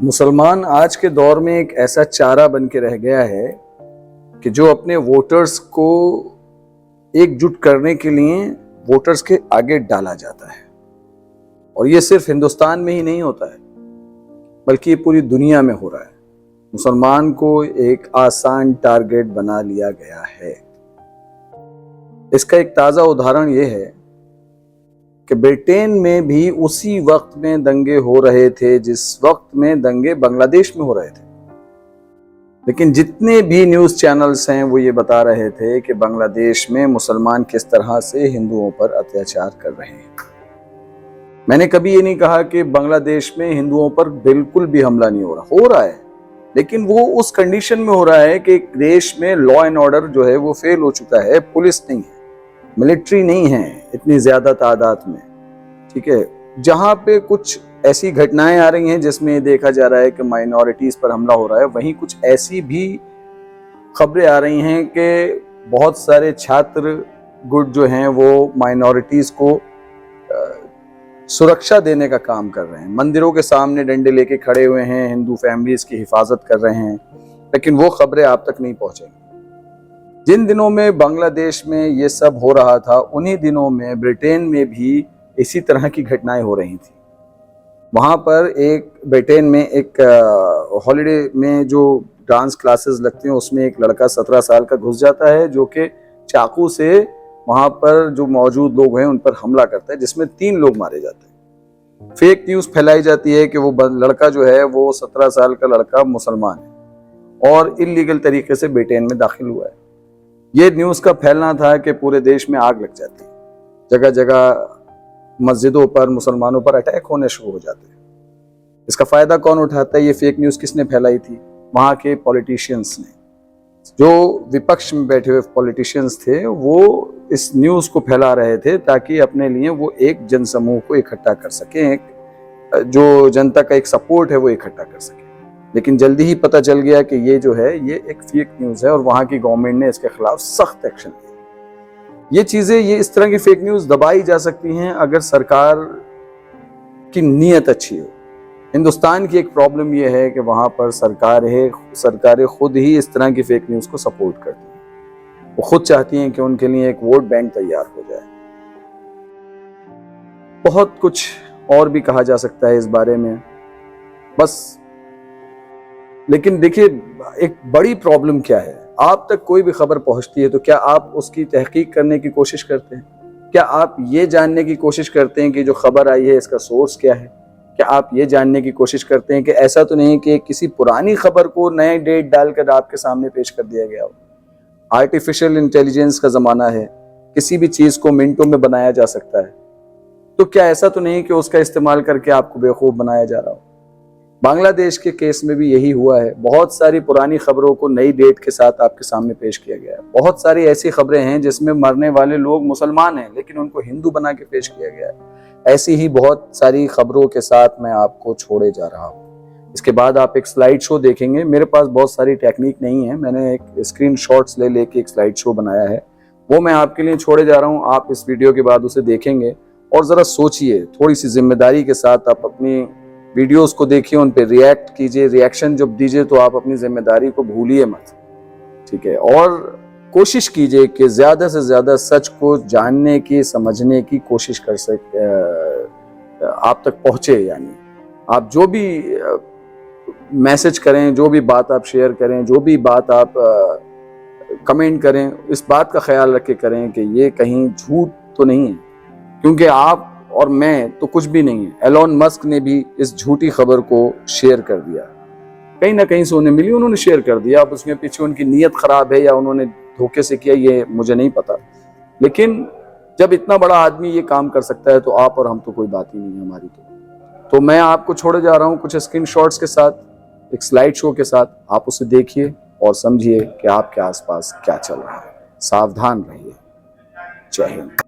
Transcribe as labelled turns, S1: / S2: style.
S1: मुसलमान आज के दौर में एक ऐसा चारा बन के रह गया है कि जो अपने वोटर्स को एकजुट करने के लिए वोटर्स के आगे डाला जाता है। और ये सिर्फ हिंदुस्तान में ही नहीं होता है, बल्कि ये पूरी दुनिया में हो रहा है। मुसलमान को एक आसान टारगेट बना लिया गया है। इसका एक ताज़ा उदाहरण ये है कि ब्रिटेन में भी उसी वक्त में दंगे हो रहे थे जिस वक्त में दंगे बांग्लादेश में हो रहे थे, लेकिन जितने भी न्यूज़ चैनल्स हैं वो ये बता रहे थे कि बांग्लादेश में मुसलमान किस तरह से हिंदुओं पर अत्याचार कर रहे हैं। मैंने कभी ये नहीं कहा कि बांग्लादेश में हिंदुओं पर बिल्कुल भी हमला नहीं हो रहा है, लेकिन वो उस कंडीशन में हो रहा है कि देश में लॉ एंड ऑर्डर जो है वो फेल हो चुका है। पुलिस नहीं है, मिलिट्री नहीं है इतनी ज्यादा तादाद में, ठीक है। जहां पे कुछ ऐसी घटनाएं आ रही हैं जिसमें देखा जा रहा है कि माइनॉरिटीज पर हमला हो रहा है, वहीं कुछ ऐसी भी खबरें आ रही हैं कि बहुत सारे छात्र गुट जो हैं वो माइनॉरिटीज को सुरक्षा देने का काम कर रहे हैं। मंदिरों के सामने डंडे लेके खड़े हुए हैं, हिंदू फैमिलीज की हिफाजत कर रहे हैं, लेकिन वो खबरें आप तक नहीं पहुंचेंगी। जिन दिनों में बांग्लादेश में ये सब हो रहा था, उन्हीं दिनों में ब्रिटेन में भी इसी तरह की घटनाएं हो रही थी। वहाँ पर एक ब्रिटेन में एक हॉलिडे में जो डांस क्लासेस लगती हैं, उसमें एक लड़का 17 साल का घुस जाता है जो कि चाकू से वहाँ पर जो मौजूद लोग हैं उन पर हमला करता है, जिसमें 3 लोग मारे जाते हैं। फेक न्यूज़ फैलाई जाती है कि वो लड़का जो है वो 17 साल का लड़का मुसलमान है और इल्लीगल तरीके से ब्रिटेन में दाखिल हुआ है। ये न्यूज़ का फैलना था कि पूरे देश में आग लग जाती है, जगह जगह मस्जिदों पर मुसलमानों पर अटैक होने शुरू हो जाते हैं। इसका फायदा कौन उठाता है? ये फेक न्यूज़ किसने फैलाई थी? वहाँ के पॉलिटिशियंस ने। जो विपक्ष में बैठे हुए पॉलिटिशियंस थे वो इस न्यूज़ को फैला रहे थे ताकि अपने लिए वो एक जनसमूह को इकट्ठा कर सकें, एक जो जनता का एक सपोर्ट है वो इकट्ठा कर सकें। लेकिन जल्दी ही पता चल गया कि ये जो है ये एक फेक न्यूज़ है और वहाँ की गवर्नमेंट ने इसके खिलाफ सख्त एक्शन लिया। ये चीज़ें, ये इस तरह की फेक न्यूज़ दबाई जा सकती हैं अगर सरकार की नीयत अच्छी हो। हिंदुस्तान की एक प्रॉब्लम यह है कि वहाँ पर सरकारें खुद ही इस तरह की फेक न्यूज़ को सपोर्ट करती हैं। वो खुद चाहती हैं कि उनके लिए एक वोट बैंक तैयार हो जाए। बहुत कुछ और भी कहा जा सकता है इस बारे में, बस। लेकिन देखिए, एक बड़ी प्रॉब्लम क्या है, आप तक कोई भी खबर पहुंचती है तो क्या आप उसकी तहकीक करने की कोशिश करते हैं? क्या आप ये जानने की कोशिश करते हैं कि जो खबर आई है इसका सोर्स क्या है? क्या आप ये जानने की कोशिश करते हैं कि ऐसा तो नहीं कि किसी पुरानी खबर को नए डेट डालकर आपके सामने पेश कर दिया गया हो? आर्टिफिशियल इंटेलिजेंस का ज़माना है, किसी भी चीज़ को मिनटों में बनाया जा सकता है। तो क्या ऐसा तो नहीं कि उसका इस्तेमाल करके आपको बेवकूफ़ बनाया जा रहा हो? बांग्लादेश के केस में भी यही हुआ है। बहुत सारी पुरानी खबरों को नई डेट के साथ आपके सामने पेश किया गया है। बहुत सारी ऐसी खबरें हैं जिसमें मरने वाले लोग मुसलमान हैं लेकिन उनको हिंदू बना के पेश किया गया है। ऐसी ही बहुत सारी खबरों के साथ मैं आपको छोड़े जा रहा हूँ। इसके बाद आप एक स्लाइड शो देखेंगे। मेरे पास बहुत सारी टेक्निक नहीं है, मैंने एक स्क्रीन शॉट्स ले एक स्लाइड शो बनाया है, वो मैं आपके लिए छोड़े जा रहा हूँ। आप इस वीडियो के बाद उसे देखेंगे और ज़रा सोचिए, थोड़ी सी जिम्मेदारी के साथ आप अपनी वीडियोस को देखिए, उन पे रिएक्ट कीजिए। रिएक्शन जब दीजिए तो आप अपनी जिम्मेदारी को भूलिए मत, ठीक है। और कोशिश कीजिए कि ज़्यादा से ज़्यादा सच को जानने की, समझने की कोशिश कर सके, आप तक पहुँचे। यानी आप जो भी मैसेज करें, जो भी बात आप शेयर करें, जो भी बात आप कमेंट करें, इस बात का ख्याल रख के करें कि ये कहीं झूठ तो नहीं है, क्योंकि आप और मैं तो कुछ भी नहीं है। एलोन मस्क ने भी इस झूठी खबर को शेयर कर दिया, कहीं ना कहीं से उन्हें मिली, उन्होंने शेयर कर दिया। अब उसके पीछे उनकी नीयत खराब है या उन्होंने धोखे से किया, ये मुझे नहीं पता। लेकिन जब इतना बड़ा आदमी ये काम कर सकता है तो आप और हम तो कोई बात ही नहीं है हमारी। तो मैं आपको छोड़े जा रहा हूँ कुछ स्क्रीनशॉट्स के साथ, एक स्लाइड शो के साथ। आप उसे देखिए और समझिए कि आपके आसपास क्या चल रहा है। सावधान रहिए। जय हिंद।